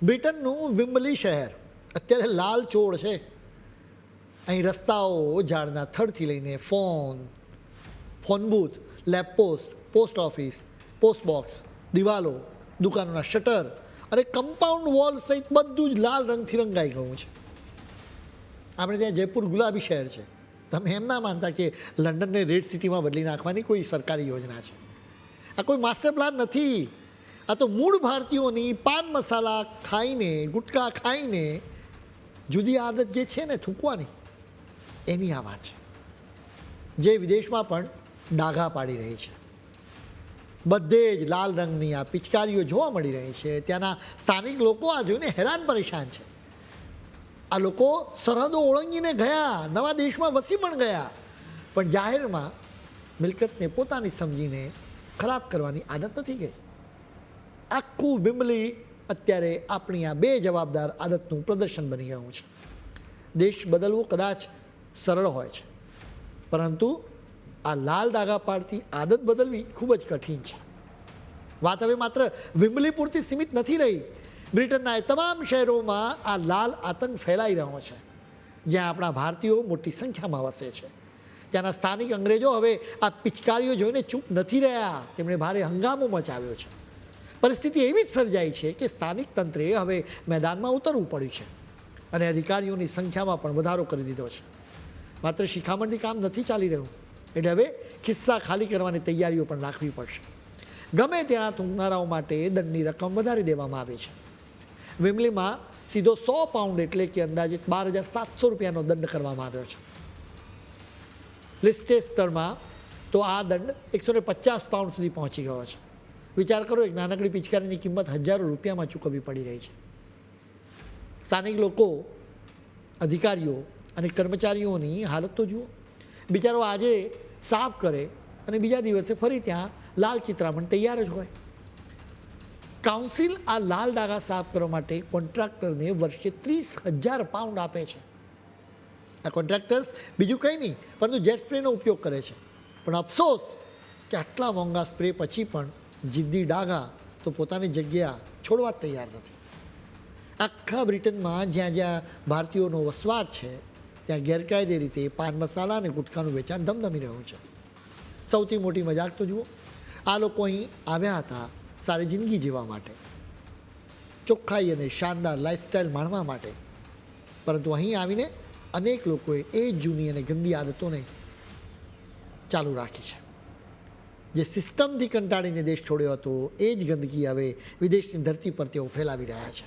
બ્રિટનનું વિમ્બલી શહેર અત્યારે લાલ ચોળ છે. અહીં રસ્તાઓ ઝાડના થડથી લઈને phone booth, lab post, post office, post box, દિવાલો, દુકાનોના શટર અને કમ્પાઉન્ડ વોલ સહિત બધું જ લાલ રંગથી રંગાઈ ગયું છે. આપણે ત્યાં જયપુર ગુલાબી શહેર છે. તમે એમ ના માનતા કે લંડનને રેડ સિટીમાં બદલી નાખવાની કોઈ સરકારી યોજના છે. આ કોઈ માસ્ટર પ્લાન નથી. આ તો મૂળ ભારતીયોની પાન મસાલા ખાઈને, ગુટકા ખાઈને જુદી આદત જે છે ને થૂંકવાની, એની આ વાત છે, જે વિદેશમાં પણ ડાઘા પાડી રહી છે. બધે જ લાલ રંગની આ પિચકારીઓ જોવા મળી રહી છે. ત્યાંના સ્થાનિક લોકો આ જોઈને હેરાન પરેશાન છે. આ લોકો સરહદો ઓળંગીને ગયા, નવા દેશમાં વસી પણ ગયા, પણ જાહેરમાં મિલકતને પોતાની સમજીને ખરાબ કરવાની આદત નથી ગઈ. આખું વિમ્બલી અત્યારે આપણી આ બે જવાબદાર આદતનું પ્રદર્શન બની ગયું છે. દેશ બદલવો કદાચ સરળ હોય છે, પરંતુ આ લાલ ડાઘા પાડતી આદત બદલવી ખૂબ જ કઠિન છે. વાત હવે માત્ર વિમ્બલી પૂરતી સીમિત નથી રહી. બ્રિટનના એ તમામ શહેરોમાં આ લાલ આતંક ફેલાઈ રહ્યો છે, જ્યાં આપણા ભારતીયો મોટી સંખ્યામાં વસે છે. ત્યાંના સ્થાનિક અંગ્રેજો હવે આ પિચકારીઓ જોઈને ચૂપ નથી રહ્યા. તેમણે ભારે હંગામો મચાવ્યો છે. પરિસ્થિતિ એવી જ સર્જાઈ છે કે સ્થાનિક તંત્રે હવે મેદાનમાં ઉતરવું પડ્યું છે અને અધિકારીઓની સંખ્યામાં પણ વધારો કરી દીધો છે. માત્ર શિખામણથી કામ નથી ચાલી રહ્યું, એટલે હવે ખિસ્સા ખાલી કરવાની તૈયારીઓ પણ રાખવી પડશે. ગમે ત્યાં થૂંકનારાઓ માટે દંડની રકમ વધારી દેવામાં આવી છે. વિમ્બલીમાં સીધો 100 પાઉન્ડ એટલે કે અંદાજિત 12,700 રૂપિયાનો દંડ કરવામાં આવ્યો છે. લિસ્ટેસ્ટરમાં તો આ દંડ 150 પાઉન્ડ સુધી પહોંચી ગયો છે. વિચાર કરો, એક નાનકડી પિચકારીની કિંમત હજારો રૂપિયામાં ચૂકવવી પડી રહી છે. સ્થાનિક લોકો, અધિકારીઓ અને કર્મચારીઓની હાલત તો જુઓ. બિચારો આજે સાફ કરે અને બીજા દિવસે ફરી ત્યાં લાલ ચિત્રામણ તૈયાર જ હોય. કાઉન્સિલ આ લાલ ડાઘા સાફ કરવા માટે કોન્ટ્રાક્ટરને વર્ષે 30,000 પાઉન્ડ આપે છે. આ કોન્ટ્રાક્ટર્સ બીજું કંઈ નહીં પરંતુ જેટ સ્પ્રેનો ઉપયોગ કરે છે. પણ અફસોસ કે આટલા મોંઘા સ્પ્રે પછી પણ જિદ્દી ડાઘા તો પોતાની જગ્યા છોડવા તૈયાર નથી. આખા બ્રિટનમાં જ્યાં જ્યાં ભારતીયોનો વસવાટ છે, ત્યાં ગેરકાયદે રીતે પાન મસાલા અને ગુટખાનું વેચાણ ધમધમી રહ્યું છે. સૌથી મોટી મજાક તો જુઓ, આ લોકો અહીં આવ્યા હતા સારી જિંદગી જીવવા માટે, ચોખ્ખાઈ અને શાનદાર લાઈફસ્ટાઈલ માણવા માટે, પરંતુ અહીં આવીને અનેક લોકોએ એ જ જૂની અને ગંદી આદતોને ચાલુ રાખી છે. જે સિસ્ટમથી કંટાળીને દેશ છોડ્યો હતો, એ જ ગંદકી હવે વિદેશની ધરતી પર તેઓ ફેલાવી રહ્યા છે.